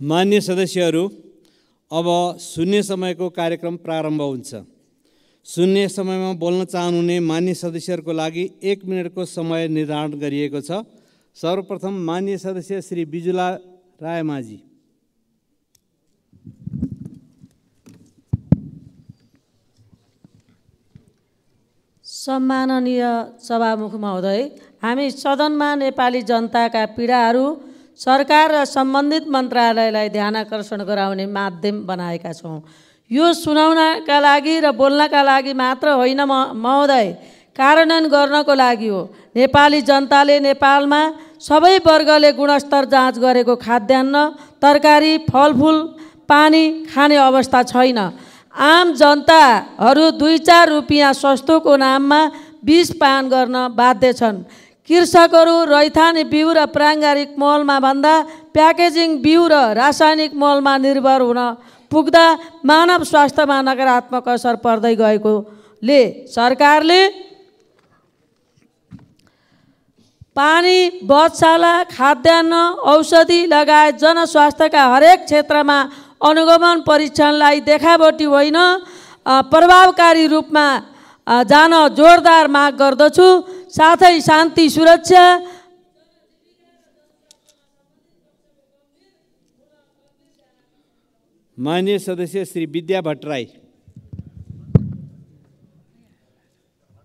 मान्य सदस्यहरू, अब शून्य समयको कार्यक्रम प्रारम्भ हुन्छ। शून्य समयमा बोल्न चाहनुहुने मान्य सदस्यहरूको लागि 1 मिनेटको समय निर्धारण गरिएको छ। सर्वप्रथम मान्य सदस्य श्री बिजुला रायमाझी। सम्माननीय सभामुख महोदय, हामी सदनमा नेपाली जनताका पीडाहरू सरकार र सम्बन्धित मन्त्रालयलाई ध्यानाकर्षण गराउने माध्यम बनाएका छौँ। यो सुनाउनका लागि र बोल्नका लागि मात्र होइन महोदय, कार्यान्वयन गर्नको लागि हो। नेपाली जनताले नेपालमा सबै वर्गले गुणस्तर जाँच गरेको खाद्यान्न, तरकारी, फलफुल, पानी खाने अवस्था छैन। आम जनताहरू 2-4 रुपियाँ सस्तोको नाममा विष पान गर्न बाध्य छन्। कृषकहरू रैथाने बिउ र प्राङ्गारिक मलमा भन्दा प्याकेजिङ बिउ र रासायनिक मलमा निर्भर हुन पुग्दा मानव स्वास्थ्यमा नकारात्मक असर पर्दै गएकोले सरकारले पानी, बधशाला, खाद्यान्न, औषधि लगायत जनस्वास्थ्यका हरेक क्षेत्रमा अनुगमन परीक्षणलाई देखावटी होइन प्रभावकारी रूपमा जान जोरदार माग गर्दछु। साथै शान्ति सुरक्षा मान्य सदस्य श्री विद्या भट्टराई।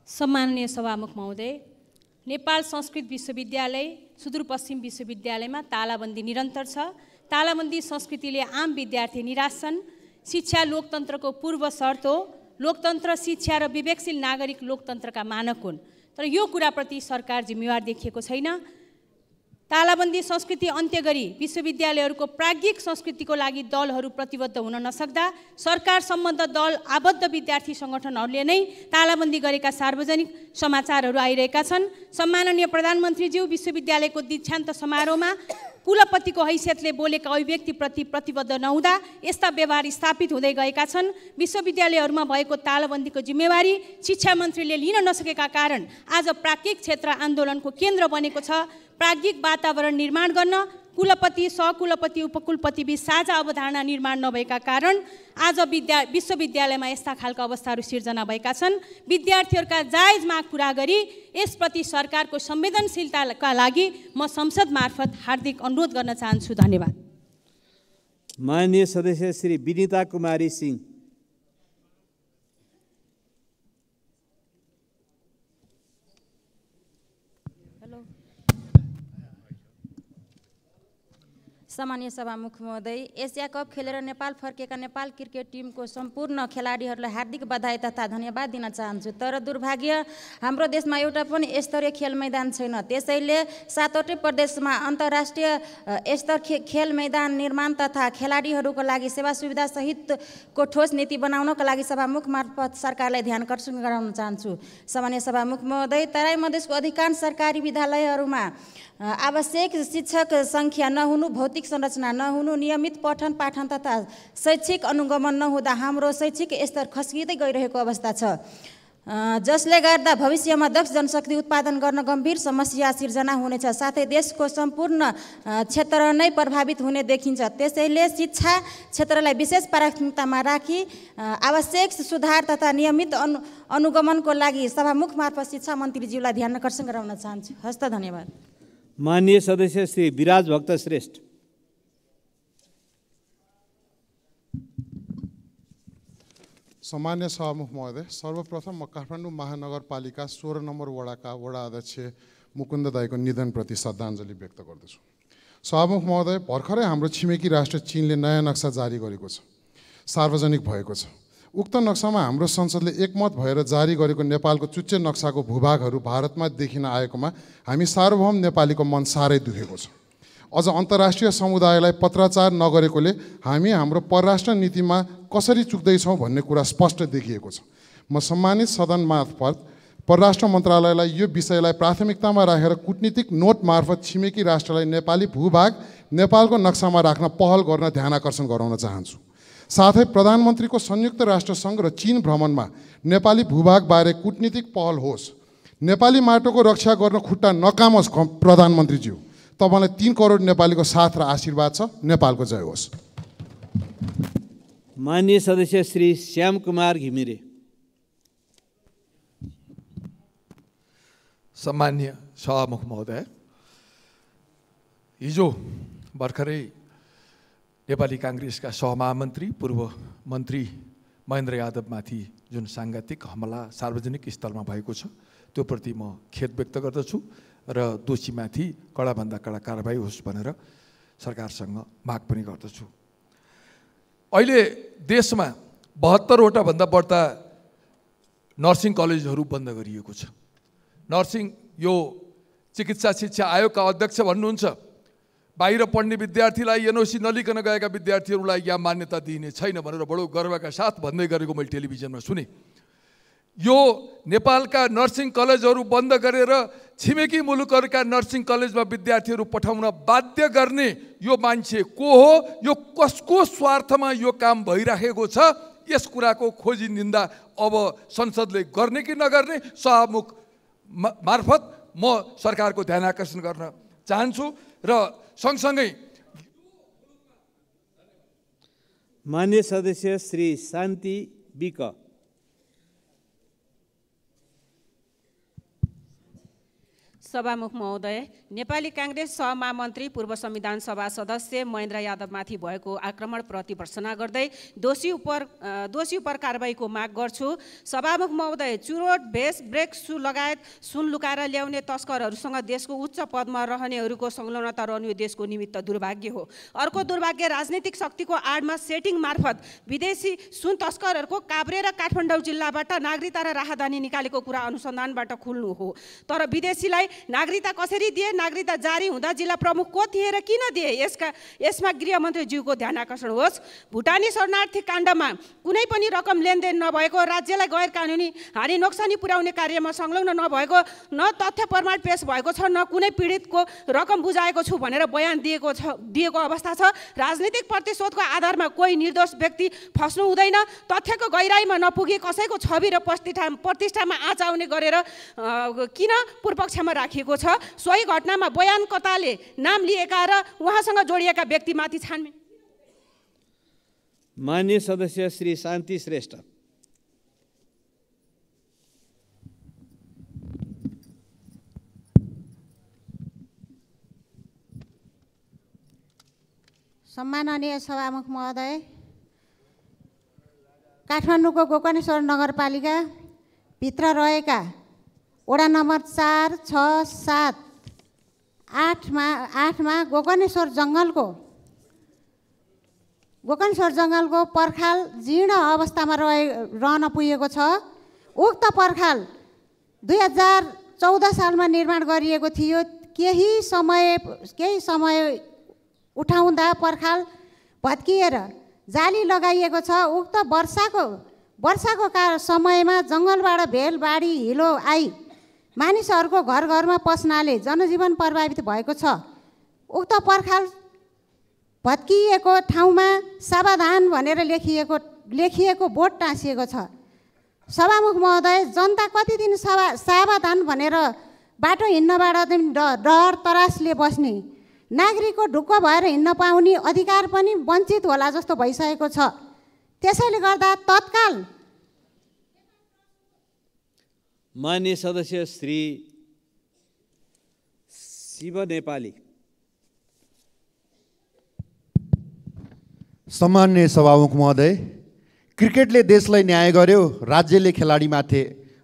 सम्माननीय सभामुख महोदय, नेपाल संस्कृत विश्वविद्यालय सुदूरपश्चिम विश्वविद्यालयमा तालाबन्दी निरन्तर छ। तालाबन्दी संस्कृतिले आम विद्यार्थी निराश छन्। शिक्षा लोकतन्त्रको पूर्व शर्त हो। लोकतन्त्र, शिक्षा र विवेकशील नागरिक लोकतन्त्रका मानक हुन्। तर यो कुराप्रति सरकार जिम्मेवार देखिएको छैन। तालाबन्दी संस्कृति अन्त्य गरी विश्वविद्यालयहरूको प्राज्ञिक संस्कृतिको लागि दलहरू प्रतिबद्ध हुन नसक्दा सरकार सम्बद्ध दल आबद्ध विद्यार्थी सङ्गठनहरूले नै तालाबन्दी गरेका सार्वजनिक समाचारहरू आइरहेका छन्। सम्माननीय प्रधानमन्त्रीज्यू विश्वविद्यालयको दीक्षान्त समारोहमा कुलपतिको हैसियतले बोलेका अभिव्यक्तिप्रति प्रतिबद्ध नहुँदा यस्ता व्यवहार स्थापित हुँदै गएका छन्। विश्वविद्यालयहरूमा भएको तालाबन्दीको जिम्मेवारी शिक्षा मन्त्रीले लिन नसकेका कारण आज प्राज्ञिक क्षेत्र आन्दोलनको केन्द्र बनेको छ। प्राज्ञिक वातावरण निर्माण गर्न कुलपति, सहकुलपति, उपकुलपति बीच साझा अवधारणा निर्माण नभएका कारण आज विश्वविद्यालयमा यस्ता खालका अवस्थाहरू सिर्जना भएका छन्। विद्यार्थीहरूका जायज माग पुरा गरी यसप्रति सरकारको संवेदनशीलताका लागि म संसद मार्फत हार्दिक अनुरोध गर्न चाहन्छु। धन्यवाद। माननीय सदस्य श्री विनिता कुमारी सिंह। सम्मानीय सभामुख महोदय, एसिया कप खेलेर नेपाल फर्केका नेपाल क्रिकेट टिमको सम्पूर्ण खेलाडीहरूलाई हार्दिक बधाई तथा धन्यवाद दिन चाहन्छु। तर दुर्भाग्य हाम्रो देशमा एउटा पनि स्तरीय खेल मैदान छैन। त्यसैले 7वटै प्रदेशमा अन्तर्राष्ट्रिय स्तर खेल मैदान निर्माण तथा खेलाडीहरूको लागि सेवा सुविधा सहितको ठोस नीति बनाउनका लागि सभामुख मार्फत सरकारलाई ध्यान आकर्षण गराउन चाहन्छु। सम्मानीय सभामुख महोदय, तराई मधेसको अधिकांश सरकारी विद्यालयहरूमा आवश्यक शिक्षक सङ्ख्या नहुनु, भौतिक संरचना नहुनु, नियमित पठन पाठन तथा शैक्षिक अनुगमन नहुँदा हाम्रो शैक्षिक स्तर खस्किँदै गइरहेको अवस्था छ, जसले गर्दा भविष्यमा दक्ष जनशक्ति उत्पादन गर्न गम्भीर समस्या सिर्जना हुनेछ। साथै देशको सम्पूर्ण क्षेत्र नै प्रभावित हुने देखिन्छ। त्यसैले शिक्षा क्षेत्रलाई विशेष प्राथमिकतामा राखी आवश्यक सुधार तथा नियमित अनुगमनको लागि सभामुख मार्फत शिक्षा मन्त्रीज्यूलाई ध्यान आकर्षण गराउन चाहन्छु। हस्त धन्यवाद। माननीय सदस्य श्री विराज भक्त श्रेष्ठ। सम्मान्य सभामुख महोदय, सर्वप्रथम म काठमाडौँ महानगरपालिका 16 नम्बर वडाका वडा अध्यक्ष मुकुन्द दाईको निधनप्रति श्रद्धाञ्जली व्यक्त गर्दछु। सभामुख महोदय, भर्खरै हाम्रो छिमेकी राष्ट्र चीनले नयाँ नक्सा जारी गरेको छ, सार्वजनिक भएको छ। उक्त नक्सामा हाम्रो संसदले एकमत भएर जारी गरेको नेपालको चुच्चे नक्साको भूभागहरू भारतमा देखिन आएकोमा हामी सार्वभौम नेपालीको मन साह्रै दुखेको छ। अझ अन्तर्राष्ट्रिय समुदायलाई पत्राचार नगरेकोले हामी हाम्रो परराष्ट्र नीतिमा कसरी चुक्दैछौँ भन्ने कुरा स्पष्ट देखिएको छ। म सम्मानित सदन मार्फत परराष्ट्र मन्त्रालयलाई यो विषयलाई प्राथमिकतामा राखेर कूटनीतिक नोट मार्फत छिमेकी राष्ट्रलाई नेपाली भूभाग नेपालको नक्सामा राख्न पहल गर्न ध्यान आकर्षण गराउन चाहन्छु। साथै प्रधानमन्त्रीको संयुक्त राष्ट्र सङ्घ र चीन भ्रमणमा नेपाली भूभागबारे कूटनीतिक पहल होस्। नेपाली माटोको रक्षा गर्न खुट्टा नकामोस् प्रधानमन्त्रीज्यू। तपाईँलाई 3 करोड नेपालीको साथ र आशीर्वाद छ। नेपालको जय होस्। माननीय सदस्य श्री श्याम कुमार घिमिरे। सम्माननीय सभामुख महोदय, हिजो भर्खरै नेपाली काङ्ग्रेसका सहमहामन्त्री पूर्व मन्त्री महेन्द्र यादवमाथि जुन साङ्घातिक हमला सार्वजनिक स्थलमा भएको छ त्यो प्रति म खेद व्यक्त गर्दछु र दोषीमाथि कडाभन्दा कडा कारबाही होस् भनेर सरकारसँग माग पनि गर्दछु। अहिले देशमा 72वटा भन्दा बढ्ता नर्सिङ कलेजहरू बन्द गरिएको छ। नर्सिङ यो चिकित्सा शिक्षा आयोगका अध्यक्ष भन्नुहुन्छ बाहिर पढ्ने विद्यार्थीलाई एनओसी नलिकन गएका विद्यार्थीहरूलाई यहाँ मान्यता दिइने छैन भनेर बडो गर्वका साथ भन्दै गरेको मैले टेलिभिजनमा सुने। यो नेपालका नर्सिङ कलेजहरू बन्द गरेर छिमेकी मुलुकहरूका नर्सिङ कलेजमा विद्यार्थीहरू पठाउन बाध्य गर्ने यो मान्छे को हो, यो कसको स्वार्थमा यो काम भइराखेको छ, यस कुराको खोजी निन्दा अब संसदले गर्ने कि नगर्ने सभामुख मार्फत म सरकारको ध्यान आकर्षण गर्न चाहन्छु। र सँगसँगै माननीय सदस्य श्री शान्ति बिक। सभामुख महोदय, नेपाली काङ्ग्रेस सहमहामन्त्री पूर्व संविधान सभा सदस्य महेन्द्र यादवमाथि भएको आक्रमणप्रति भर्त्सना गर्दै दोषी उपर कारबाहीको माग गर्छु। सभामुख महोदय, चुरोट, भेष, ब्रेक सु लगायत सुन लुकाएर ल्याउने तस्करहरूसँग देशको उच्च पदमा रहनेहरूको संलग्नता रहनु यो देशको निमित्त दुर्भाग्य हो। अर्को दुर्भाग्य राजनीतिक शक्तिको आडमा सेटिङ मार्फत विदेशी सुन तस्करहरूको काभ्रे र काठमाडौँ जिल्लाबाट नागरिकता र राहदानी निकालेको कुरा अनुसन्धानबाट खुल्नु हो। तर विदेशीलाई नागरिकता कसरी दिए, नागरिकता जारी हुँदा जिल्ला प्रमुख को थिए र किन दिए, यसमा गृहमन्त्रीज्यूको ध्यान आकर्षण होस्। भुटानी शरणार्थी काण्डमा कुनै पनि रकम लेनदेन नभएको, राज्यलाई गैर कानुनी हानि नोक्सानी पुर्याउने कार्यमा संलग्न नभएको, न तथ्य प्रमाण पेश भएको छ, न कुनै पीडितको रकम बुझाएको छु भनेर बयान दिएको अवस्था छ। राजनीतिक प्रतिशोधको आधारमा कोही निर्दोष व्यक्ति फस्नु हुँदैन। तथ्यको गहिराईमा नपुगी कसैको छवि र प्रतिष्ठामा आँच आउने गरेर किन पूर्वपक्षमा राखिएको छ। सोही घटनामा बयानकर्ताले नाम लिएका र उहाँसँग जोडिएका व्यक्तिमाथि छानबिन। माननीय सदस्य श्री शान्ति श्रेष्ठ। सम्माननीय सभामुख महोदय, काठमाडौँको गोकर्णेश्वर नगरपालिका भित्र रहेका वडा नम्बर 4, 6, 7, 8मा गोकर्णेश्वर जङ्गलको पर्खाल जीर्ण अवस्थामा रहन पुगेको छ। उक्त पर्खाल 2014 सालमा निर्माण गरिएको थियो। केही समय उठाउँदा पर्खाल भत्किएर जाली लगाइएको छ। उक्त वर्षाको समयमा जङ्गलबाट भेल बाढी हिलो आई मानिसहरूको घर घरमा पस्नाले जनजीवन प्रभावित भएको छ। उक्त पर्खाल भत्किएको ठाउँमा सावधान भनेर लेखिएको बोर्ड टाँसिएको छ। सभामुख महोदय, जनता कति दिन सावधान भनेर बाटो हिँड्नबाट डर तरासले बस्ने, नागरिकको ढुक्क भएर हिँड्न पाउने अधिकार पनि वञ्चित होला जस्तो भइसकेको छ। त्यसैले गर्दा तत्काल माननीय सदस्य श्री शिव नेपाली। सम्माननीय सभामुख महोदय, क्रिकेटले देशलाई न्याय गर्यो, राज्यले खेलाडीमाथि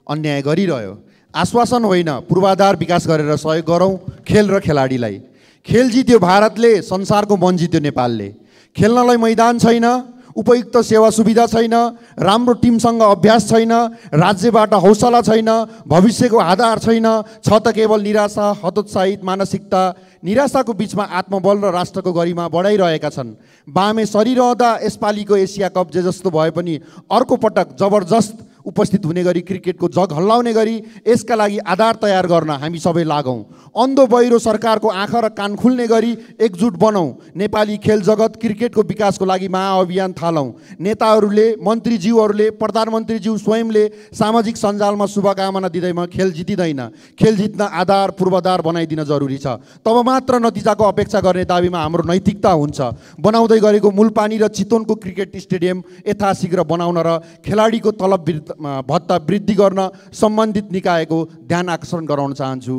अन्याय गरिरह्यो। आश्वासन होइन, पूर्वाधार विकास गरेर सहयोग गरौँ खेल र खेलाडीलाई। खेल जित्यो भारतले, संसारको मन जित्यो नेपालले। खेल्नलाई मैदान छैन, उपयुक्त सेवा सुविधा छैन, राम्रो टिमसँग अभ्यास छैन, राज्यबाट हौसला छैन, भविष्यको आधार छैन, छ त केवल निराशा, हतोत्साहित मानसिकता। निराशाको बिचमा आत्मबल र राष्ट्रको गरिमा बढाइरहेका छन्। बामे सरिरहँदा यसपालिको एसिया कप जे जस्तो भए पनि अर्को पटक जबरजस्त उपस्थित हुने गरी क्रिकेटको जग हल्लाउने गरी यसका लागि आधार तयार गर्न हामी सबै लागौँ। अन्धो बहिरो सरकारको आँखा र कान खुल्ने गरी एकजुट बनौँ। नेपाली खेल जगत क्रिकेटको विकासको लागि महाअभियान थालौँ। नेताहरूले, मन्त्रीज्यूहरूले, प्रधानमन्त्रीज्यू स्वयंले सामाजिक सञ्जालमा शुभकामना दिँदैमा खेल जितिँदैन। खेल जित्न आधार पूर्वाधार बनाइदिन जरुरी छ। तब मात्र नतिजाको अपेक्षा गर्ने दाबीमा हाम्रो नैतिकता हुन्छ। बनाउँदै गरेको मूलपानी र चितवनको क्रिकेट स्टेडियम यथाशीघ्र बनाउन र खेलाडीको तलब भत्ता वृद्धि गर्न सम्बन्धित निकायको ध्यान आकर्षण गराउन चाहन्छु।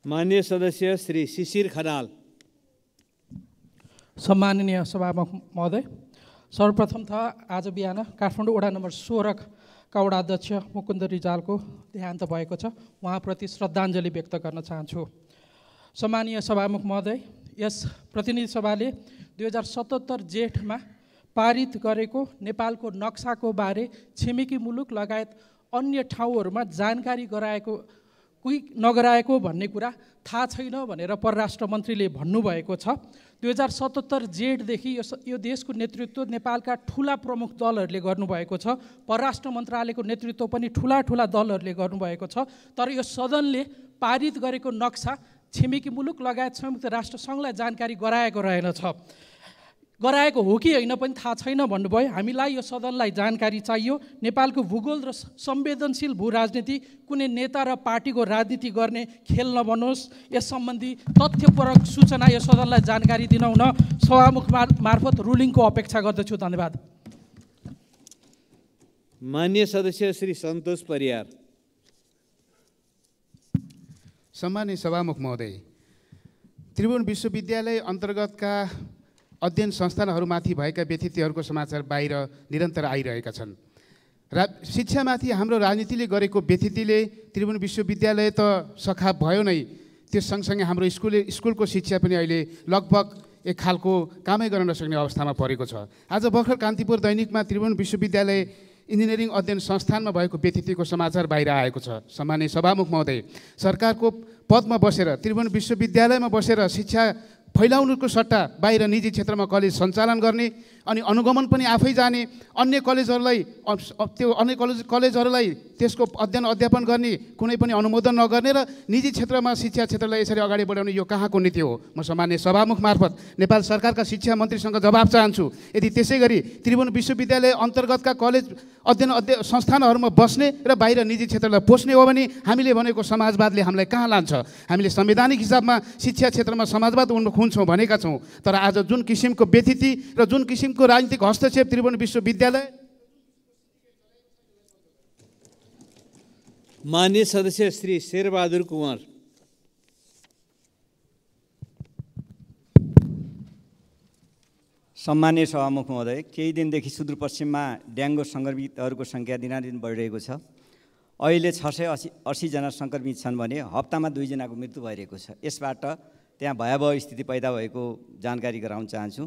माननीय सदस्य श्री शिशिर खनाल। सम्माननीय सभामुख महोदय, सर्वप्रथम त आज बिहान काठमाडौँ वडा नम्बर 16 का वडा अध्यक्ष मुकुन्द रिजालको देहान्त भएको छ। उहाँप्रति श्रद्धाञ्जली व्यक्त गर्न चाहन्छु। सम्माननीय सभामुख महोदय, यस प्रतिनिधि सभाले 2077 जेठमा पारित गरेको नेपालको नक्साको बारे छिमेकी मुलुक लगायत अन्य ठाउँहरूमा जानकारी गराएको कोही नगराएको भन्ने कुरा थाहा छैन भनेर परराष्ट्र मन्त्रीले भन्नुभएको छ। 2077 जेठदेखि यो देशको नेतृत्व नेपालका ठुला प्रमुख दलहरूले गर्नुभएको छ। परराष्ट्र मन्त्रालयको नेतृत्व पनि ठुला दलहरूले गर्नुभएको छ। तर यो सदनले पारित गरेको नक्सा छिमेकी मुलुक लगायत संयुक्त राष्ट्र सङ्घलाई जानकारी गराएको रहेनछ। गराएको हो कि होइन पनि थाहा छैन भन्नुभयो। हामीलाई यो सदनलाई जानकारी चाहियो। नेपालको भूगोल र संवेदनशील भू राजनीति कुनै नेता र पार्टीको राजनीति गर्ने खेल नबनोस्। यस सम्बन्धी तथ्यपरक सूचना यो सदनलाई जानकारी दिनुहुन सभामुख मार्फत रुलिङको अपेक्षा गर्दछु। धन्यवाद। माननीय सदस्य श्री सन्तोष परियार। सम्माननीय सभामुख महोदय, त्रिभुवन विश्वविद्यालय अन्तर्गतका अध्ययन संस्थानहरूमाथि भएका व्यतिथिहरूको समाचार बाहिर निरन्तर आइरहेका छन्। शिक्षामाथि हाम्रो राजनीतिले गरेको व्यतिथिले त्रिभुवन विश्वविद्यालय त सखाप भयो नै, त्यो सँगसँगै हाम्रो स्कुलको शिक्षा पनि अहिले लगभग एक खालको कामै गर्न नसक्ने अवस्थामा परेको छ। आज भर्खर कान्तिपुर दैनिकमा त्रिभुवन विश्वविद्यालय इन्जिनियरिङ अध्ययन संस्थानमा भएको व्यतिथिको समाचार बाहिर आएको छ। सम्माननीय सभामुख महोदय, सरकारको पदमा बसेर त्रिभुवन विश्वविद्यालयमा बसेर शिक्षा फैलाउनुको सट्टा बाहिर निजी क्षेत्रमा कलेज सञ्चालन गर्ने अनि अनुगमन पनि आफै जाने, अन्य कलेजहरूलाई त्यसको अध्ययन अध्यापन गर्ने कुनै पनि अनुमोदन नगर्ने र निजी क्षेत्रमा शिक्षा क्षेत्रलाई यसरी अगाडि बढाउने यो कहाँको नीति हो? म सम्माननीय सभामुख मार्फत नेपाल सरकारका शिक्षा मन्त्रीसँग जवाब चाहन्छु। यदि त्यसै गरी त्रिभुवन विश्वविद्यालय अन्तर्गतका कलेज अध्ययन संस्थानहरूमा बस्ने र बाहिर निजी क्षेत्रलाई पोस्ने हो भने हामीले भनेको समाजवादले हामीलाई कहाँ लान्छ? हामीले संवैधानिक हिसाबमा शिक्षा क्षेत्रमा समाजवाद उन्मुख हुन्छौँ भनेका छौँ। तर आज जुन किसिमको व्यतिथि र जुन किसिमको राजनीतिक हस्तक्षेप त्रिभुवन विश्वविद्यालय। माननीय सदस्य श्री शेरबहादुर कुँवर। सम्माननीय सभामुख महोदय, केही दिनदेखि सुदूरपश्चिममा डेङ्गु सङ्क्रमितहरूको सङ्ख्या दिनादिन बढिरहेको छ। अहिले 680 जना सङ्क्रमित छन् भने हप्तामा 2 जनाको मृत्यु भइरहेको छ। यसबाट त्यहाँ भयावह स्थिति पैदा भएको जानकारी गराउन चाहन्छु।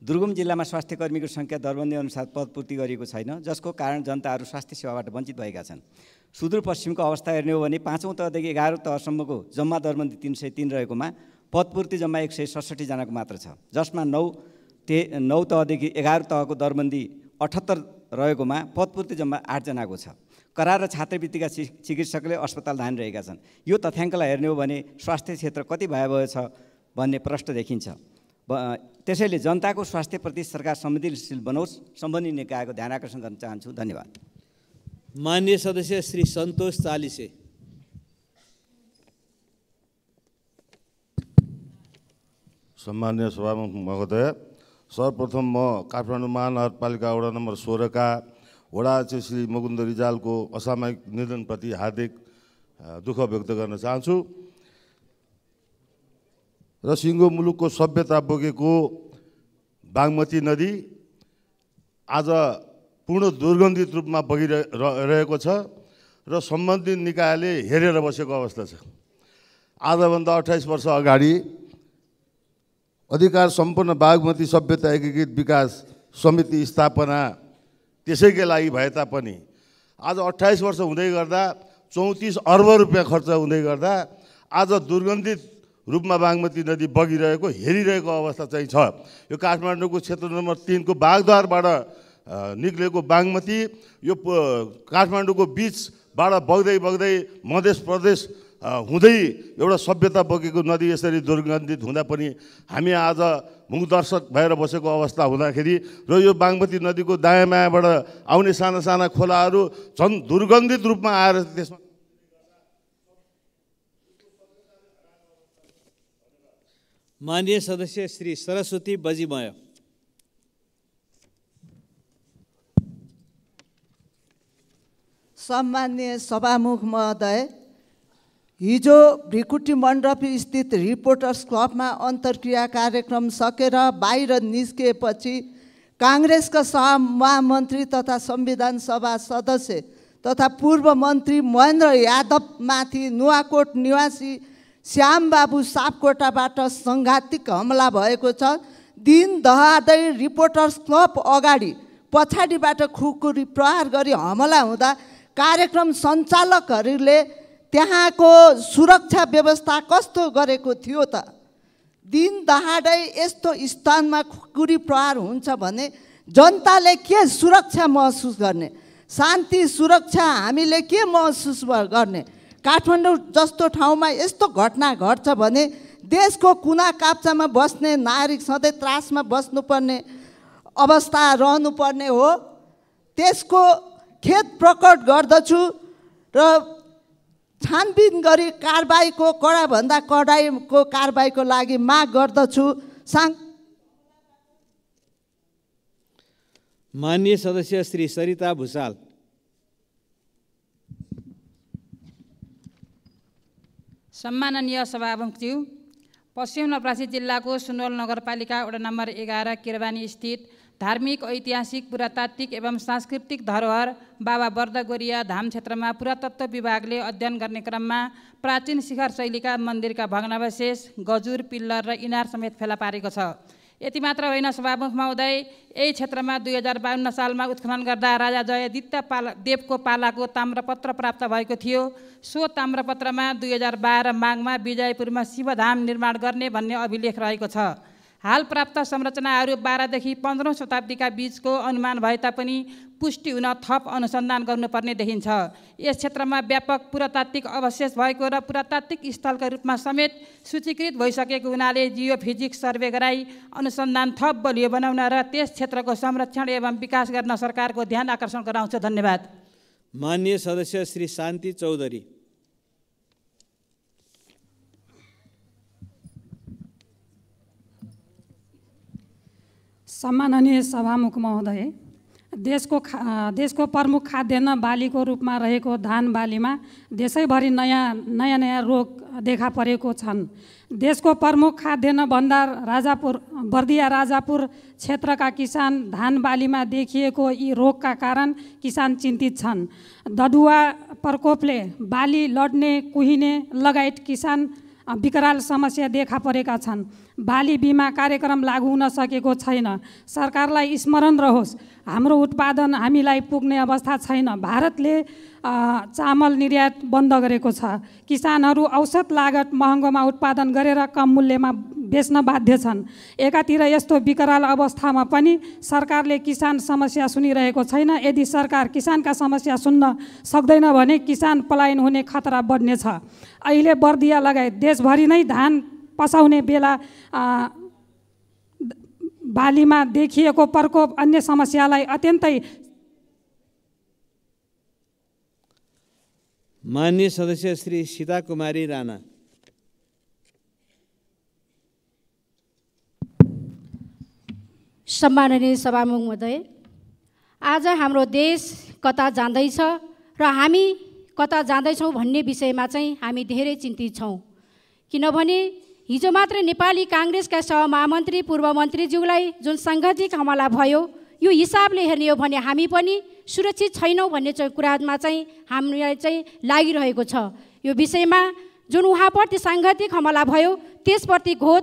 दुर्गम जिल्लामा स्वास्थ्य कर्मीको सङ्ख्या दरबन्दी अनुसार पदपूर्ति गरिएको छैन, जसको कारण जनताहरू स्वास्थ्य सेवाबाट वञ्चित भएका छन्। सुदूरपश्चिमको अवस्था हेर्ने हो भने 5औं तहदेखि 11औं तहसम्मको जम्मा दरबन्दी 303 रहेकोमा पदपूर्ति जम्मा 167 जनाको मात्र छ, जसमा 9 तहदेखि 11 तहको दरबन्दी 78 रहेकोमा पदपूर्ति जम्मा 8 जनाको छ। करार र छात्रवृत्तिका चिकित्सकले अस्पताल धानिरहेका छन्। यो तथ्याङ्कलाई हेर्ने हो भने स्वास्थ्य क्षेत्र कति भयावह छ भन्ने प्रश्न देखिन्छ। त्यसैले जनताको स्वास्थ्यप्रति सरकार संवेदनशील बनोस्, सम्बन्धित निकायको ध्यान आकर्षण गर्न चाहन्छु। धन्यवाद। माननीय सदस्य श्री सन्तोष चालिसे। सम्माननीय सभामुख महोदय, सर्वप्रथम म काठमाडौँ महानगरपालिका वडा नम्बर 16 का वडा अध्यक्ष श्री मुकुन्द रिजालको असामयिक निधनप्रति हार्दिक दुःख व्यक्त गर्न चाहन्छु र सिङ्गो मुलुकको सभ्यता बोकेको बागमती नदी आज पूर्ण दुर्गन्धित रूपमा बगिरहेको छ र सम्बन्धित निकायले हेरेर बसेको अवस्था छ। आजभन्दा 28 वर्ष अगाडि अधिकार सम्पन्न बागमती सभ्यता एकीकृत विकास समिति स्थापना त्यसैकै लागि भए तापनि आज 28 वर्ष हुँदै गर्दा 34 अर्ब रुपियाँ खर्च हुँदै गर्दा आज दुर्गन्धित रूपमा बागमती नदी बगिरहेको हेरिरहेको अवस्था चाहिँ छ। यो काठमाडौँको क्षेत्र नम्बर 3 को बागद्वारबाट निक्लेको बागमती यो काठमाडौँको बिचबाट बग्दै मध्य प्रदेश हुँदै एउटा सभ्यता बगेको नदी यसरी दुर्गन्धित हुँदा पनि हामी आज मुखदर्शक भएर बसेको अवस्था हुँदाखेरि र यो बागमती नदीको दायाँ बायाँबाट आउने साना साना खोलाहरू झन् दुर्गन्धित रूपमा आएर त्यसमा माननीय सदस्य श्री सरस्वती बजिमय। सम्माननीय सभामुख महोदय, हिजो भ्रिकुटी मण्डप स्थित रिपोर्टर्स क्लबमा अन्तर्क्रिया कार्यक्रम सकेर बाहिर निस्किएपछि काङ्ग्रेसका सहमहामन्त्री तथा संविधान सभा सदस्य तथा पूर्व मन्त्री महेन्द्र यादवमाथि नुवाकोट निवासी श्यामबाबु सापकोटाबाट सङ्घातिक हमला भएको छ। दिन दहादै रिपोर्टर्स क्लब अगाडि पछाडिबाट खुकुरी प्रहार गरी हमला हुँदा कार्यक्रम सञ्चालकहरूले त्यहाँको सुरक्षा व्यवस्था कस्तो गरेको थियो त? दिन दहाडै यस्तो स्थानमा खुकुरी प्रहार हुन्छ भने जनताले के सुरक्षा महसुस गर्ने? शान्ति सुरक्षा हामीले के महसुस गर्ने? काठमाडौँ जस्तो ठाउँमा यस्तो घटना घट्छ भने देशको कुना काप्चामा बस्ने नागरिक सधैँ त्रासमा बस्नुपर्ने अवस्था रहनुपर्ने हो। त्यसको खेद प्रकट गर्दछु र छानबिन गरी कारबाहीको कडाभन्दा कडाइको कारबाहीको लागि माग गर्दछु। माननीय सदस्य श्री सरिता भुसाल। सम्माननीय सभामुखज्यू, पश्चिम नवलपरासी जिल्लाको सुनवल नगरपालिका वडा नम्बर 11 किरबानी स्थित धार्मिक, ऐतिहासिक, पुरातात्विक एवं सांस्कृतिक धरोहर बाबा बर्दगोरिया धाम क्षेत्रमा पुरातत्व विभागले अध्ययन गर्ने क्रममा प्राचीन शिखर शैलीका मन्दिरका भग्नावशेष, गजुर, पिल्लर र इनार समेत फेला पारेको छ। यति मात्र होइन सभामुख महोदय, यही क्षेत्रमा 2052 सालमा उत्खनन गर्दा राजा जयदित्य देवको पालाको ताम्रपत्र प्राप्त भएको थियो। सो ताम्रपत्रमा 2012 माघमा विजयपुरमा शिवधाम निर्माण गर्ने भन्ने अभिलेख रहेको छ। हाल प्राप्त संरचनाहरू 12 देखि 15औं शताब्दीका बीचको अनुमान भए तापनि पुष्टि हुन थप अनुसन्धान गर्नुपर्ने देखिन्छ। यस क्षेत्रमा व्यापक पुरातात्विक अवशेष भएको र पुरातात्विक स्थलका रूपमा समेत सूचीकृत भइसकेको हुनाले जियोफिजिक्स सर्वे गराई अनुसन्धान थप बलियो बनाउन र त्यस क्षेत्रको संरक्षण एवं विकास गर्न सरकारको ध्यान आकर्षण गराउँछ। धन्यवाद। माननीय सदस्य श्री शान्ति चौधरी। सम्माननीय सभामुख महोदय, देशको प्रमुख खाद्यान्न बालीको रूपमा रहेको धान बालीमा देशैभरि नयाँ रोग देखा परेको छन्। देशको प्रमुख खाद्यान्न भण्डार बर्दिया राजापुर क्षेत्रका किसान धान बालीमा देखिएको यी रोगका कारण किसान चिन्तित छन्। ददुवा प्रकोपले बाली लड्ने, कुहिने लगायत किसान विकराल समस्या देखा परेका छन्। बाली बिमा कार्यक्रम लागू हुन सकेको छैन। सरकारलाई स्मरण रहोस्, हाम्रो उत्पादन हामीलाई पुग्ने अवस्था छैन। भारतले चामल निर्यात बन्द गरेको छ। किसानहरू औसत लागत महँगोमा उत्पादन गरेर कम मूल्यमा बेच्न बाध्य छन्। एकातिर यस्तो विकराल अवस्थामा पनि सरकारले किसान समस्या सुनिरहेको छैन। यदि सरकार किसानका समस्या सुन्न सक्दैन भने किसान पलायन हुने खतरा बढ्नेछ। अहिले बर्दिया लगायत देशभरि नै धान पसाउने बेला बालीमा देखिएको प्रकोप अन्य समस्यालाई अत्यन्तै। माननीय सदस्य श्री सीता कुमारी राणा। सम्माननीय सभामुख महोदय, आज हाम्रो देश कता जाँदैछ र हामी कता जाँदैछौँ भन्ने विषयमा चाहिँ हामी धेरै चिन्तित छौँ। किनभने हिजो मात्र नेपाली काङ्ग्रेसका सहमहामन्त्री पूर्व मन्त्रीज्यूलाई जुन साङ्घातिक हमला भयो, यो हिसाबले हेर्ने हो भने हामी पनि सुरक्षित छैनौँ भन्ने कुरामा चाहिँ हामीलाई चाहिँ लागिरहेको छ। यो विषयमा जुन उहाँप्रति साङ्घातिक हमला भयो त्यसप्रति घोर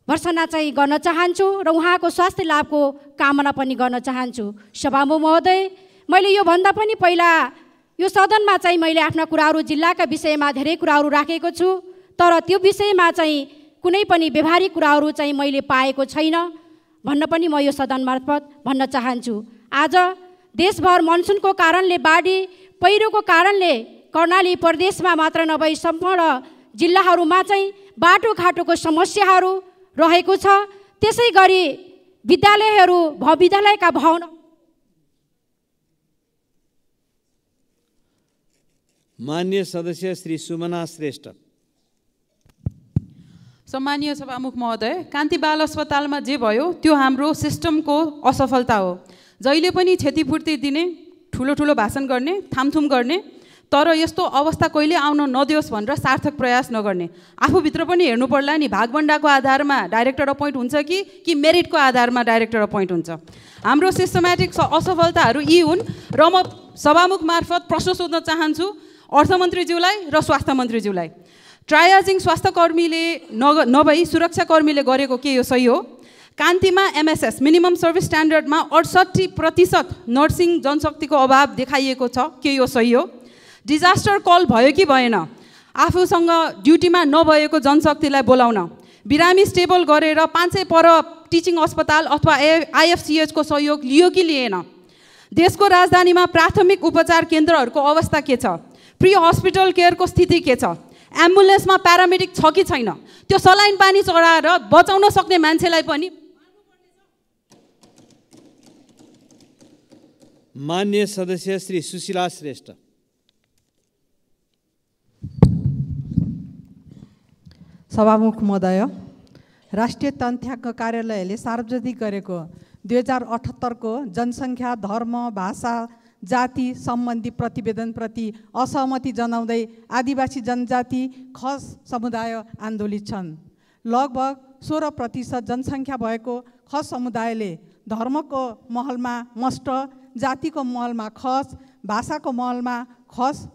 भर्सना चाहिँ गर्न चाहन्छु र उहाँको स्वास्थ्य लाभको कामना पनि गर्न चाहन्छु। सभामुख महोदय, मैले योभन्दा पनि पहिला यो सदनमा चाहिँ मैले आफ्ना कुराहरू जिल्लाका विषयमा धेरै कुराहरू राखेको छु, तर त्यो विषयमा चाहिँ कुनै पनि व्यवहारिक कुराहरू चाहिँ मैले पाएको छैन। भन्न पनि म यो सदन मार्फत भन्न चाहन्छु। आज देशभर मनसुनको कारणले, बाढी पहिरोको कारणले कर्णाली प्रदेशमा मात्र नभई सम्पूर्ण जिल्लाहरूमा चाहिँ बाटोघाटोको समस्याहरू रहेको छ। त्यसै गरी विद्यालयहरू विद्यालयका भवन माननीय सदस्य श्री सुमना श्रेष्ठ। सम्मानीय सभामुख महोदय, कान्ति बाल अस्पतालमा जे भयो त्यो हाम्रो सिस्टमको असफलता हो। जहिले पनि क्षतिपूर्ति दिने, ठुलो ठुलो भाषण गर्ने, थामथुम गर्ने, तर यस्तो अवस्था कहिले आउन नदियोस् भनेर सार्थक प्रयास नगर्ने। आफूभित्र पनि हेर्नु पर्ला नि, भागभण्डाको आधारमा डाइरेक्टर अपोइन्ट हुन्छ कि मेरिटको आधारमा डाइरेक्टर अपोइन्ट हुन्छ। हाम्रो सिस्टमेटिक असफलताहरू यी हुन् र म सभामुख मार्फत प्रश्न सोध्न चाहन्छु अर्थमन्त्रीज्यूलाई र स्वास्थ्य मन्त्रीज्यूलाई। ट्रायाजिङ स्वास्थ्यकर्मीले नभई सुरक्षाकर्मीले गरेको के यो सही हो? कान्तिमा MSS मिनिमम सर्भिस स्ट्यान्डर्डमा 68% नर्सिङ जनशक्तिको अभाव देखाइएको छ, के यो सही हो? डिजास्टर कल भयो कि भएन? आफूसँग ड्युटीमा नभएको जनशक्तिलाई बोलाउन, बिरामी स्टेबल गरेर 500 पर टिचिङ अस्पताल अथवा IFCH को सहयोग लियो कि लिएन? देशको राजधानीमा प्राथमिक उपचार केन्द्रहरूको अवस्था के छ? प्री हस्पिटल केयरको स्थिति के छ? एम्बुलेन्समा प्यारामेडिक छ कि छैन? त्यो सलाइन पानी चढाएर बचाउन सक्ने मान्छेलाई पनि। माननीय सदस्य श्री सुशीला श्रेष्ठ। सभामुख महोदय, राष्ट्रिय तथ्याङ्क कार्यालयले सार्वजनिक गरेको 2078 को जनसङ्ख्या, धर्म, भाषा, जाति सम्बन्धी प्रतिवेदनप्रति असहमति जनाउँदै आदिवासी जनजाति खस समुदाय आन्दोलित छन्। लगभग 16% जनसङ्ख्या भएको खस समुदायले धर्मको महलमा मस्ट, जातिको महलमा खस, भाषाको महलमा खस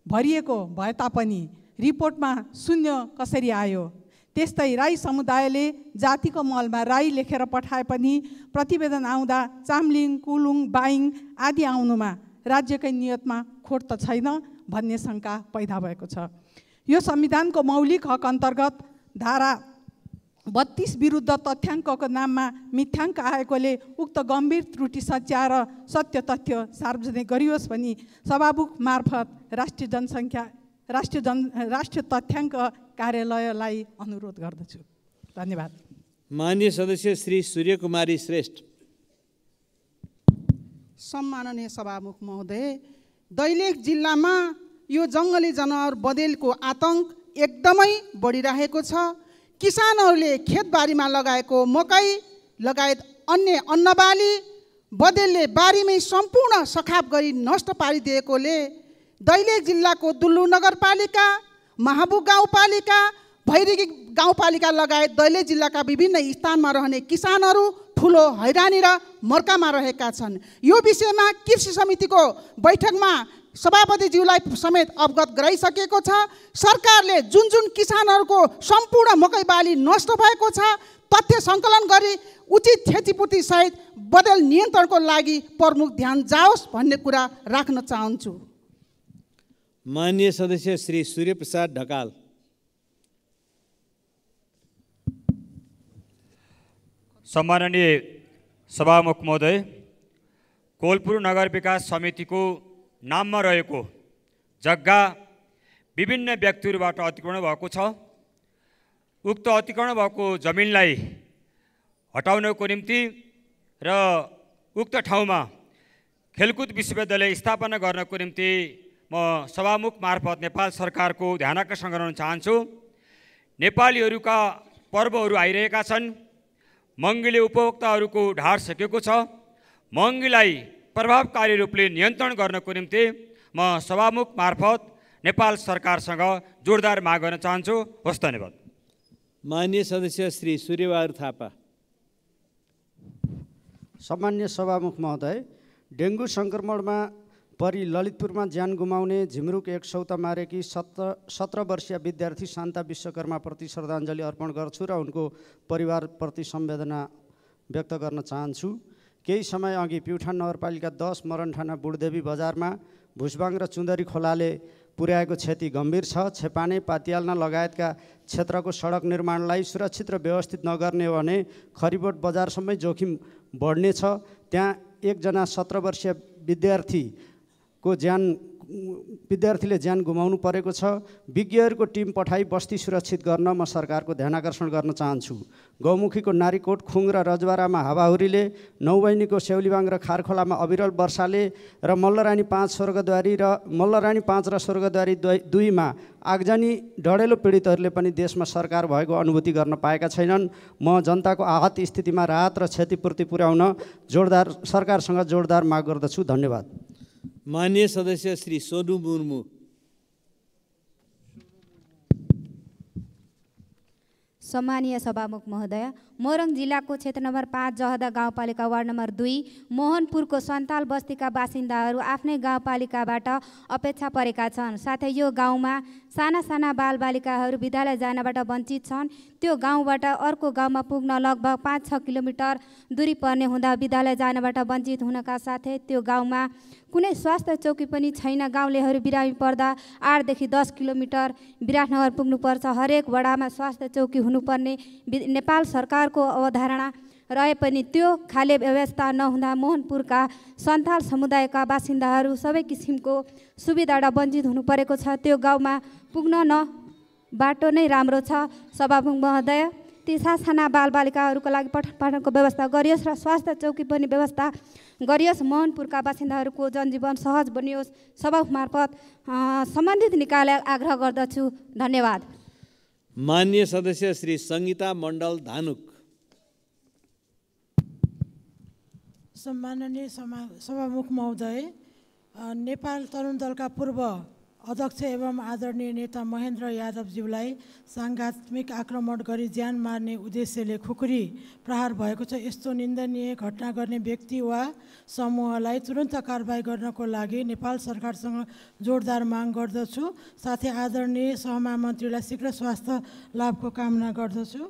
भरिएको भए तापनि रिपोर्टमा शून्य कसरी आयो? त्यस्तै राई समुदायले जातिको महलमा राई लेखेर पठाए पनि प्रतिवेदन आउँदा चामलिङ, कुलुङ, बाइङ आदि आउनुमा राज्यकै नियतमा खोट त छैन भन्ने शङ्का पैदा भएको छ। यो संविधानको मौलिक हक अन्तर्गत धारा 32 विरुद्ध तथ्याङ्कको नाममा मिथ्याङ्क आएकोले उक्त गम्भीर त्रुटि सच्याएर सत्य तथ्य सार्वजनिक गरियोस् भनी सभामुख मार्फत राष्ट्रिय तथ्याङ्क कार्यालयलाई अनुरोध गर्दछु। धन्यवाद। माननीय सदस्य श्री सूर्यकुमारी श्रेष्ठ। सम्माननीय सभामुख महोदय, दैलेख जिल्लामा यो जङ्गली जनावर बँदेलको आतंक एकदमै बढिरहेको छ। किसानहरूले खेतबारीमा लगाएको मकै लगायत अन्य अन्नबाली बँदेलले बारीमै सम्पूर्ण सखाप गरी नष्ट पारिदिएकोले दैलेख जिल्लाको दुल्लु नगरपालिका, महाबु गाउँपालिका, भैरगी गाउँपालिका लगायत दैलेख जिल्लाका विभिन्न स्थानमा रहने किसानहरू ठुलो हैरानी र मर्कामा रहेका छन्। यो विषयमा कृषि समितिको बैठकमा सभापतिज्यूलाई समेत अवगत गराइसकेको छ। सरकारले जुन जुन किसानहरूको सम्पूर्ण मकै बाली नष्ट भएको छ तथ्य सङ्कलन गरी उचित क्षतिपूर्ति सहित बँदेल नियन्त्रणको लागि प्रमुख ध्यान जाओस् भन्ने कुरा राख्न चाहन्छु। माननीय सदस्य श्री सूर्यप्रसाद ढकाल। सम्माननीय सभामुख महोदय, कोलपुर नगर विकास समितिको नाममा रहेको जग्गा विभिन्न व्यक्तिहरूबाट अतिक्रमण भएको छ। उक्त अतिक्रमण भएको जमिनलाई हटाउनको निम्ति र उक्त ठाउँमा खेलकुद विश्वविद्यालय स्थापना गर्नको निम्ति म सभामुख मार्फत नेपाल सरकारको ध्यानाकर्षण गराउन चाहन्छु। नेपालीहरूका पर्वहरू आइरहेका छन्। महँगीले उपभोक्ताहरूको ढाड सकेको छ। महँगीलाई प्रभावकारी रूपले नियन्त्रण गर्नको निम्ति म सभामुख मार्फत नेपाल सरकारसँग जोरदार माग गर्न चाहन्छु। हस्, धन्यवाद। माननीय सदस्य श्री सूर्यबहादुर थापा। सम्मान्य सभामुख महोदय, डेङ्गु सङ्क्रमणमा परि ललितपुरमा ज्यान गुमाउने झिमरुक एक सौता मारेकी 17 वर्षीय विद्यार्थी शान्ता विश्वकर्माप्रति श्रद्धाञ्जली अर्पण गर्छु र उनको परिवारप्रति संवेदना व्यक्त गर्न चाहन्छु। केही समय अघि प्युठान नगरपालिका 10 मरणठाना बुढदेवी बजारमा भुसबाङ र चुन्दरी खोलाले पुर्याएको क्षति गम्भीर छ। छेपाने पातियाल्ना लगायतका क्षेत्रको सडक निर्माणलाई सुरक्षित र व्यवस्थित नगर्ने हो भने खरिबोट बजारसम्मै जोखिम बढ्नेछ। त्यहाँ एकजना 17 वर्षीय विद्यार्थीले ज्यान गुमाउनु परेको छ। विज्ञहरूको टिम पठाई बस्ती सुरक्षित गर्न म सरकारको ध्यानाकर्षण गर्न चाहन्छु। गौमुखीको नारीकोट, खुङ र रजबारामा हावाहुरीले, नौबहिनीको सेउलीबाङ र खारखोलामा अविरल वर्षाले र मल्लरानी 5 र स्वर्गद्वारी 2 मा आगजनी डढेलो पीडितहरूले पनि देशमा सरकार भएको अनुभूति गर्न पाएका छैनन्। म जनताको आहत स्थितिमा राहत र क्षतिपूर्ति पुर्याउन सरकारसँग जोरदार माग गर्दछु। धन्यवाद। माननीय सदस्य श्री सोनु मुर्मू। सम्मानीय सभामुख महोदय, मोरङ जिल्लाको क्षेत्र नम्बर 5 जहदा गाउँपालिका वार्ड नम्बर 2 मोहनपुरको सन्ताल बस्तीका बासिन्दाहरू आफ्नै गाउँपालिकाबाट अपेक्षा परेका छन्। साथै यो गाउँमा साना साना बालबालिकाहरू विद्यालय जानबाट वञ्चित छन्। त्यो गाउँबाट अर्को गाउँमा पुग्न लगभग 5-6 किलोमिटर दूरी पर्ने हुँदा विद्यालय जानबाट वञ्चित हुनका साथै त्यो गाउँमा कुनै स्वास्थ्य चौकी पनि छैन। गाउँलेहरू बिरामी पर्दा 8 देखि 10 किलोमिटर विराटनगर पुग्नुपर्छ। हरेक वडामा स्वास्थ्य चौकी हुनुपर्ने नेपाल सरकारको अवधारणा रहे पनि त्यो खाले व्यवस्था नहुँदा मोहनपुरका सन्थाल समुदायका बासिन्दाहरू सबै किसिमको सुविधाबाट वञ्चित हुनु परेको छ। त्यो गाउँमा पुग्न बाटो नै राम्रो छ। सभामुख महोदय, ती साना बालबालिकाहरूको लागि पठन पाठनको व्यवस्था गरियोस् र स्वास्थ्य चौकी पनि व्यवस्था गरियोस्। मोहनपुरका बासिन्दाहरूको जनजीवन सहज बनियोस्। सभामुख मार्फत सम्बन्धित निकायलाई आग्रह गर्दछु। धन्यवाद। माननीय सदस्य श्री सङ्गीता मण्डल धानुक। सम्माननीय सभामुख महोदय, नेपाल तरुण दलका पूर्व अध्यक्ष एवं आदरणीय नेता महेन्द्र यादवज्यूलाई साङ्घातिक आक्रमण गरी ज्यान मार्ने उद्देश्यले खुकुरी प्रहार भएको छ। यस्तो निन्दनीय घटना गर्ने व्यक्ति वा समूहलाई तुरन्त कारबाही गर्नको लागि नेपाल सरकारसँग जोरदार माग गर्दछु। साथै आदरणीय सहमन्त्रीलाई शीघ्र स्वास्थ्य लाभको कामना गर्दछु।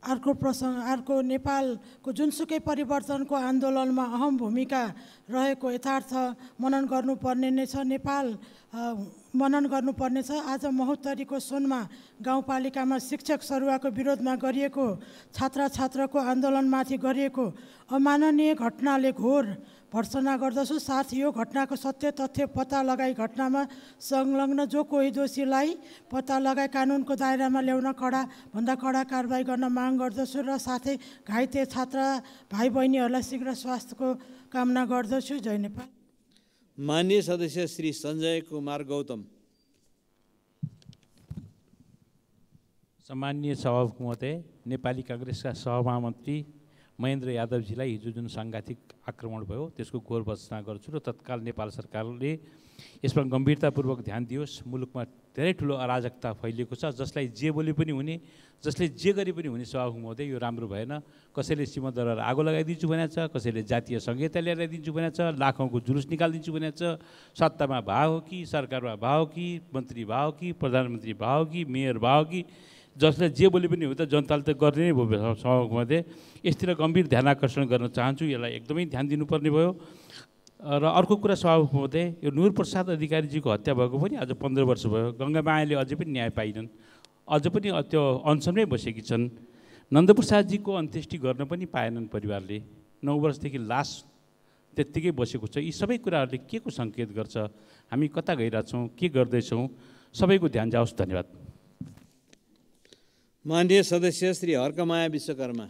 अर्को नेपालको जुनसुकै परिवर्तनको आन्दोलनमा अहम भूमिका रहेको यथार्थ मनन गर्नुपर्ने नै छ। मनन गर्नुपर्ने छ। आज महोत्तरीको सोनमा गाउँपालिकामा शिक्षक सरुवाको विरोधमा गरिएको छात्रको आन्दोलनमाथि गरिएको अमाननीय घटनाले घोर भर्त्सना गर्दछु। साथ यो घटनाको सत्य तथ्य पत्ता लगाई घटनामा संलग्न जो कोही दोषीलाई पत्ता लगाई कानुनको दायरामा ल्याउन भन्दा कडा कारबाही गर्न माग गर्दछु र साथै घाइते छात्र भाइ बहिनीहरूलाई शीघ्र स्वास्थ्यको कामना गर्दछु। जय नेपाल। माननीय सदस्य श्री सञ्जय कुमार गौतम। सम्माननीय सभामुख महोदय, नेपाली काङ्ग्रेसका सहमहामन्त्री महेन्द्र यादवजीलाई हिजो जुन साङ्घातिक आक्रमण भयो त्यसको घोर भर्त्सना गर्छु र तत्काल नेपाल सरकारले यसमा गम्भीरतापूर्वक ध्यान दियोस्। मुलुकमा धेरै ठुलो अराजकता फैलिएको छ, जसलाई जे बोले पनि हुने, जसले जे गरे पनि हुने। सभामुख महोदय, यो राम्रो भएन। कसैले सीमादरबार आगो लगाइदिन्छु भनेको छ, कसैले जातीय संहिता ल्याएर दिन्छु भनेको छ, लाखौँको जुलुस निकालिदिन्छु भनेको छ। सत्तामा भाव हो कि, सरकारमा भाव कि, मन्त्री भाव कि, प्रधानमन्त्री भाव कि, मेयर भाव कि, जसले जे बोले पनि हो त जनताले त गर्ने नै भयो। सभामुख महोदय, यसतिर गम्भीर ध्यान आकर्षण गर्न चाहन्छु। यसलाई एकदमै ध्यान दिनुपर्ने भयो। र अर्को कुरा सभामुख महोदय, यो नूरप्रसाद अधिकारीजीको हत्या भएको पनि आज 15 वर्ष भयो। गङ्गामायाले अझै पनि न्याय पाइनन्, अझ पनि त्यो अनसनमै बसेकी छन्। नन्दप्रसादजीको अन्त्येष्टि गर्न पनि पाएनन् परिवारले। 9 वर्षदेखि लास त्यत्तिकै बसेको छ। यी सबै कुराहरूले के को सङ्केत गर्छ? हामी कता गइरहेछौँ, के गर्दैछौँ? सबैको ध्यान जाओस्। धन्यवाद। माननीय सदस्य श्री हर्कमाया विश्वकर्मा।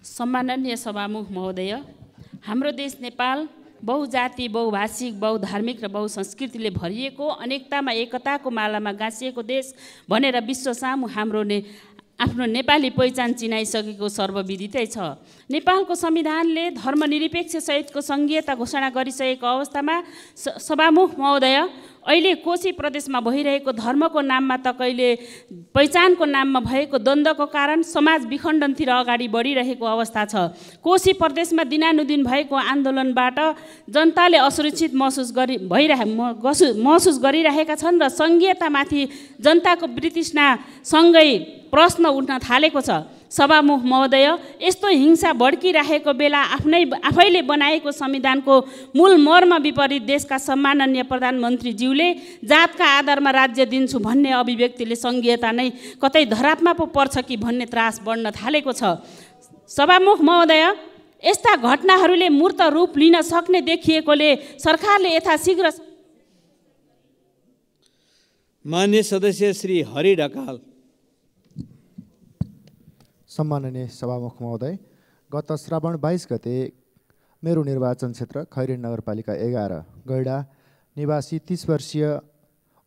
सम्माननीय सभामुख महोदय, हाम्रो देश नेपाल बहुजाति, बहुभाषिक, बहुधार्मिक र बहुसंस्कृतिले भरिएको, अनेकतामा एकताको मालामा गाँसिएको देश भनेर विश्व सामु हाम्रो आफ्नो नेपाली पहिचान चिनाइसकेको सर्वविदितै छ। नेपालको संविधानले धर्मनिरपेक्ष सहितको सङ्घीयता घोषणा गरिसकेको अवस्थामा सभामुख महोदय, अहिले कोशी प्रदेशमा भइरहेको धर्मको नाममा त कहिले पहिचानको नाममा भएको द्वन्द्वको कारण समाज विखण्डनतिर अगाडि बढिरहेको अवस्था छ। कोशी प्रदेशमा दिनानुदिन भएको आन्दोलनबाट जनताले असुरक्षित महसुस गरिरहेका छन् र सङ्घीयतामाथि जनताको वितृष्णासँगै प्रश्न उठ्न थालेको छ। सभामुख महोदय, यस्तो हिंसा भड्किरहेको बेला आफैले बनाएको संविधानको मूल मर्म विपरीत देशका सम्माननीय प्रधानमन्त्रीज्यूले जातका आधारमा राज्य दिन्छु भन्ने अभिव्यक्तिले सङ्घीयता नै कतै धरापमा पो पर्छ कि भन्ने त्रास बढ्न थालेको छ। सभामुख महोदय, यस्ता घटनाहरूले मूर्त रूप लिन सक्ने देखिएकोले सरकारले यथाशीघ्र। मान्य सदस्य श्री हरि ढकाल। सम्माननीय सभामुख महोदय, गत श्रावण 22 गते मेरो निर्वाचन क्षेत्र खैरेनी नगरपालिका 11 गैडा निवासी 30 वर्षीय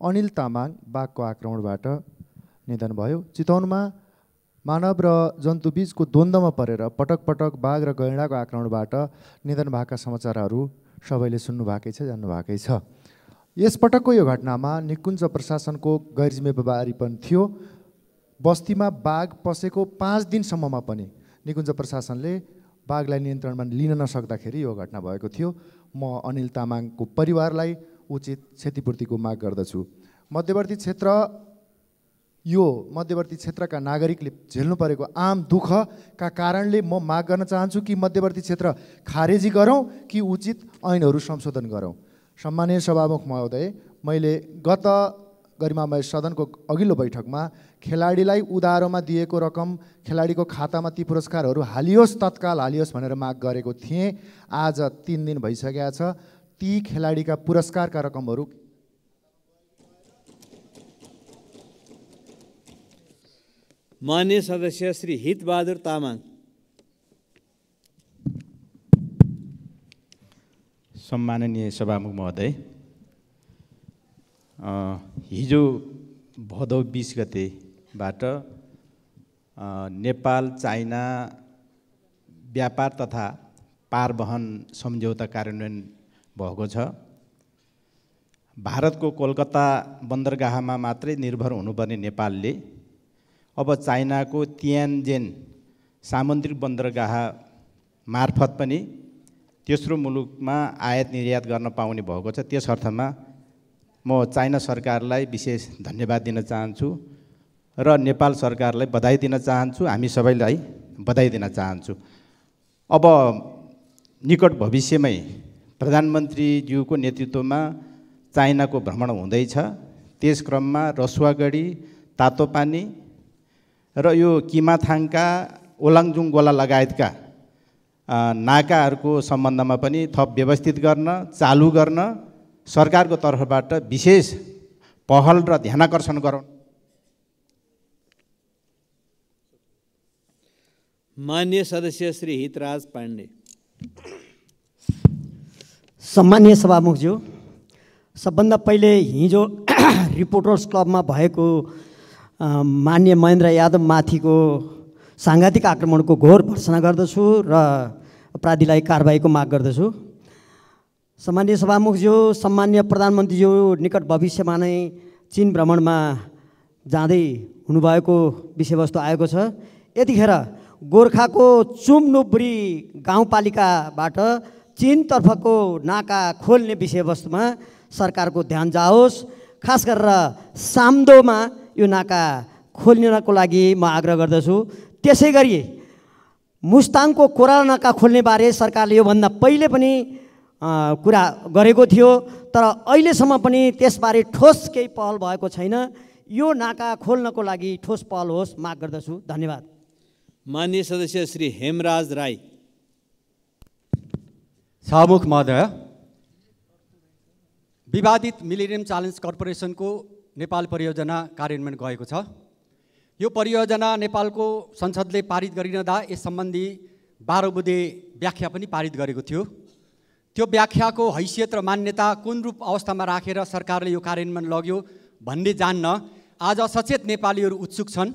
अनिल तामाङ बाघको आक्रमणबाट निधन भयो। चितवनमा मानव र जन्तुबीचको द्वन्द्वमा परेर पटक पटक बाघ र गैँडाको आक्रमणबाट निधन भएका समाचारहरू सबैले सुन्नुभएकै छ, जान्नुभएकै छ। यसपटकको यो घटनामा निकुञ्ज प्रशासनको गैरजिम्मेवारी पनि थियो। बस्तीमा बाघ पसेको 5 दिनसम्ममा पनि निकुञ्ज प्रशासनले बाघलाई नियन्त्रणमा लिन नसक्दाखेरि यो घटना भएको थियो। म अनिल तामाङको परिवारलाई उचित क्षतिपूर्तिको माग गर्दछु। मध्यवर्ती क्षेत्रका नागरिकले झेल्नु परेको आम दुःखका कारणले म माग गर्न चाहन्छु कि मध्यवर्ती क्षेत्र खारेजी गरौँ कि उचित ऐनहरू संशोधन गरौँ। सम्माननीय सभामुख महोदय, मैले गत गरिमामय सदनको अघिल्लो बैठकमा खेलाडीलाई उधारोमा दिएको रकम खेलाडीको खातामा ती पुरस्कारहरू हालियोस्, तत्काल हालियोस् भनेर माग गरेको थिएँ। आज 3 दिन भइसकेका छ। ती खेलाडीका पुरस्कारका रकमहरू मान्य सदस्य श्री हितबहादुर तामाङ। सम्माननीय सभामुख महोदय, हिजो भदौ 20 गतेबाट नेपाल चाइना व्यापार तथा पारवहन सम्झौता कार्यान्वयन भएको छ। भारतको कोलकाता बन्दरगाहमा मात्रै निर्भर हुनुपर्ने नेपालले अब चाइनाको तियानजेन सामुद्रिक बन्दरगाह मार्फत पनि तेस्रो मुलुकमा आयात निर्यात गर्न पाउने भएको छ। त्यस अर्थमा म चाइना सरकारलाई विशेष धन्यवाद दिन चाहन्छु र नेपाल सरकारलाई बधाई दिन चाहन्छु। हामी सबैलाई बधाई दिन चाहन्छु। अब निकट भविष्यमै प्रधानमन्त्रीज्यूको नेतृत्वमा चाइनाको भ्रमण हुँदैछ। त्यस क्रममा रसुवागढी, तातोपानी र यो किमाथाङका ओलाङजुङ गोला लगायतका नाकाहरूको सम्बन्धमा पनि थप व्यवस्थित गर्न, चालु गर्न सरकारको तर्फबाट विशेष पहल र ध्यानाकर्षण गराउनु। मान्य सदस्य श्री हितराज पाण्डे। सम्मानीय सभामुखज्यू, सबभन्दा पहिले हिजो रिपोर्टर्स क्लबमा भएको मान्य महेन्द्र यादव माथिको साङ्घातिक आक्रमणको घोर भर्त्सना गर्दछु र अपराधीलाई कारबाहीको माग गर्दछु। सम्मानीय सभामुखज्यू, सम्मान्य प्रधानमन्त्रीज्यू निकट भविष्यमा नै चीन भ्रमणमा जाँदै हुनुभएको विषयवस्तु आएको छ। यतिखेर गोर्खाको चुम्नुब्री गाउँपालिकाबाट चीनतर्फको नाका खोल्ने विषयवस्तुमा सरकारको ध्यान जाओस्। खास गरेर साम्दोमा यो नाका खोल्नको लागि म आग्रह गर्दछु। त्यसै गरी मुस्ताङको कोराला नाका खोल्ने बारे सरकारले योभन्दा पहिले पनि कुरा गरेको थियो, तर अहिलेसम्म पनि त्यसबारे ठोस केही पहल भएको छैन। यो नाका खोल्नको लागि ठोस पहल होस्, माग गर्दछु। धन्यवाद। माननीय सदस्य श्री हेमराज राई। सभामुख महोदय, विवादित मिलेनियम च्यालेन्ज कर्पोरेसनको नेपाल परियोजना कार्यान्वयन गएको छ। यो परियोजना नेपालको संसदले पारित गरिरहँदा यस सम्बन्धी 12 बुँदे व्याख्या पनि पारित गरेको थियो। त्यो व्याख्याको हैसियत र मान्यता कुन रूप अवस्थामा राखेर सरकारले यो कार्यान्वयन लग्यो भन्ने जान्न आज सचेत नेपालीहरू उत्सुक छन्।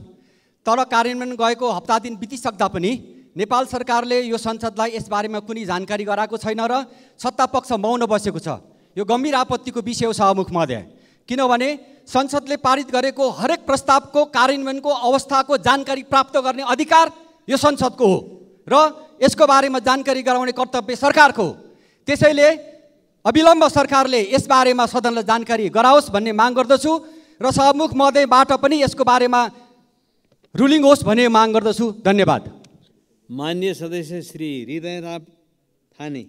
तर कार्यान्वयन गएको हप्ता दिन बितिसक्दा पनि नेपाल सरकारले यो संसदलाई यसबारेमा कुनै जानकारी गराएको छैन र सत्तापक्ष मौन बसेको छ। यो गम्भीर आपत्तिको विषय हो सभामुख महोदय। किनभने संसदले पारित गरेको हरेक प्रस्तावको कार्यान्वयनको अवस्थाको जानकारी प्राप्त गर्ने अधिकार यो संसदको हो र यसको बारेमा जानकारी गराउने कर्तव्य सरकारको हो। त्यसैले अविलम्ब सरकारले यसबारेमा सदनलाई जानकारी गराओस् भन्ने माग गर्दछु र सभामुख महोदयबाट पनि यसको बारेमा रुलिङ होस् भन्ने माग गर्दछु। धन्यवाद। माननीय सदस्य श्री हृदयराज थाने।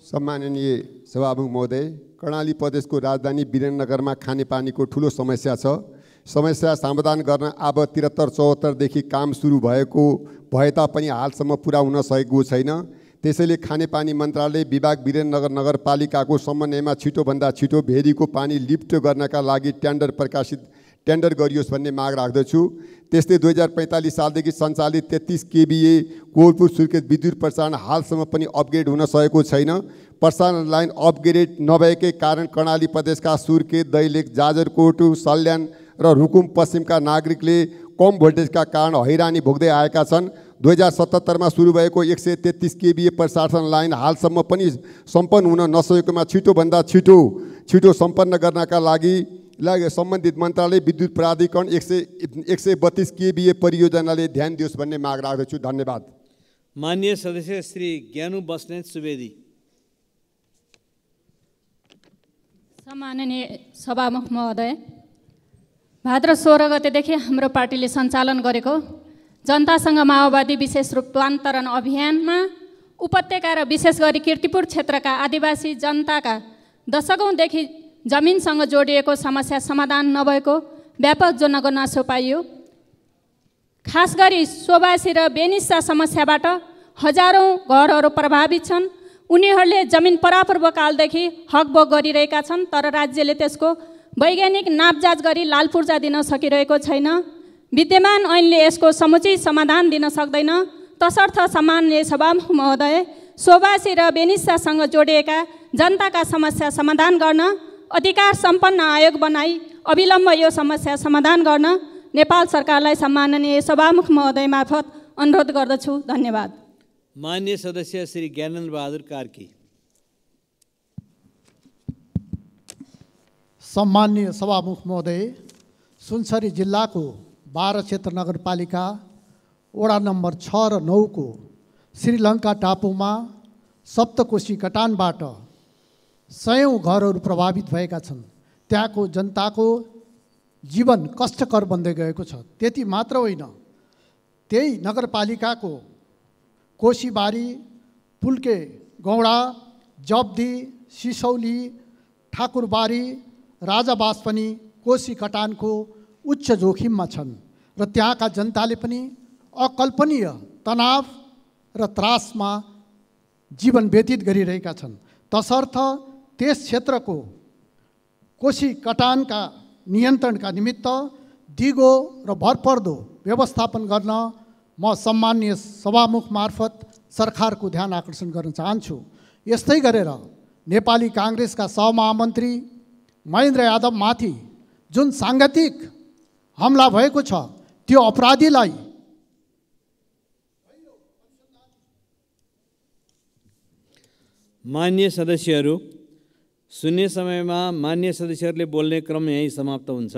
सम्माननीय सभामुख महोदय, कर्णाली प्रदेशको राजधानी वीरेन्द्रनगरमा खानेपानीको ठुलो समस्या छ। समस्या समाधान गर्न अब 73-74 देखि काम सुरु भए तापनि हालसम्म पुरा हुन सकेको छैन। त्यसैले खानेपानी मन्त्रालय विभाग वीरेन्द्रनगर नगरपालिकाको समन्वयमा छिटोभन्दा छिटो भेरीको पानी लिफ्ट गर्नका लागि टेन्डर गरियोस् भन्ने माग राख्दछु। त्यस्तै 2045 सालदेखि सञ्चालित 33 kVA कोलपुर सुर्खेत विद्युत प्रसारण हालसम्म पनि अपग्रेड हुन सकेको छैन। प्रसारण लाइन अपग्रेड नभएकै कारण कर्णाली प्रदेशका सुर्खेत, दैलेख, जाजरकोट, सल्यान र रुकुम पश्चिमका नागरिकले कम भोल्टेजका कारण हैरानी भोग्दै आएका छन्। 2077 सुरु भएको 133 kVA प्रसारण लाइन हालसम्म पनि सम्पन्न हुन नसकेकोमा छिटोभन्दा छिटो सम्पन्न गर्नका लागि सम्बन्धित मन्त्रालय विद्युत प्राधिकरण 132 kVA परियोजनाले ध्यान दियोस् भन्ने माग राख्दछु। धन्यवाद। माननीय सदस्य श्री ज्ञानु बस्नेत सुवेदी। सम्माननीय सभामुख महोदय, भाद्र 16 गतेदेखि हाम्रो पार्टीले सञ्चालन गरेको जनतासँग माओवादी विशेष रूपान्तरण अभियानमा उपत्यका र विशेष गरी कीर्तिपुर क्षेत्रका आदिवासी जनताका दशकौँदेखि जमिनसँग जोडिएको समस्या समाधान नभएको व्यापक जनगुनासो पाइयो। खास गरी सोबासी र बेनिसा समस्याबाट हजारौँ घरहरू प्रभावित छन्। उनीहरूले जमिन परापूर्वकालदेखि हकभोग गरिरहेका छन्, तर राज्यले त्यसको वैज्ञानिक नापजाँच गरी लालपूर्जा दिन सकिरहेको छैन। विद्यमान ऐनले यसको समुचित समाधान दिन सक्दैन। तसर्थ सम्माननीय सभामुख महोदय, सोबासी र बेनिसासँग जोडिएका जनताका समस्या समाधान गर्न अधिकार सम्पन्न आयोग बनाई अविलम्ब यो समस्या समाधान गर्न नेपाल सरकारलाई सम्माननीय सभामुख महोदय मार्फत अनुरोध गर्दछु। धन्यवाद। माननीय सदस्य श्री ज्ञानेन्द्र बहादुर कार्की। सम्माननीय सभामुख महोदय, सुनसरी जिल्लाको 12 क्षेत्र नगरपालिका वडा नम्बर 6 र 9 को श्रीलङ्का टापुमा सप्तकोशी कटानबाट सयौं घरहरू प्रभावित भएका छन्। त्यहाँको जनताको जीवन कष्टकर बन्दै गएको छ। त्यति मात्र होइन, त्यही नगरपालिकाको कोशीबारी, पुल्के गौडा, जब्दी, सिसौली, ठाकुरबारी, राजाबास पनि कोशी कटानको उच्च जोखिममा छन् र त्यहाँका जनताले पनि अकल्पनीय तनाव र त्रासमा जीवन व्यतीत गरिरहेका छन्। तसर्थ त्यस क्षेत्रको कोशी कटानका नियन्त्रणका निमित्त दिगो र भरपर्दो व्यवस्थापन गर्न म सम्माननीय सभामुख मार्फत सरकारको ध्यान आकर्षण गर्न चाहन्छु। यस्तै गरेर नेपाली काङ्ग्रेसका सहमहामन्त्री महेन्द्र यादवमाथि जुन साङ्गतिक हमला भएको छ, त्यो अपराधीलाई मान्य सदस्यहरू, शून्य समयमा मान्य सदस्यहरूले बोल्ने क्रम यही समाप्त हुन्छ।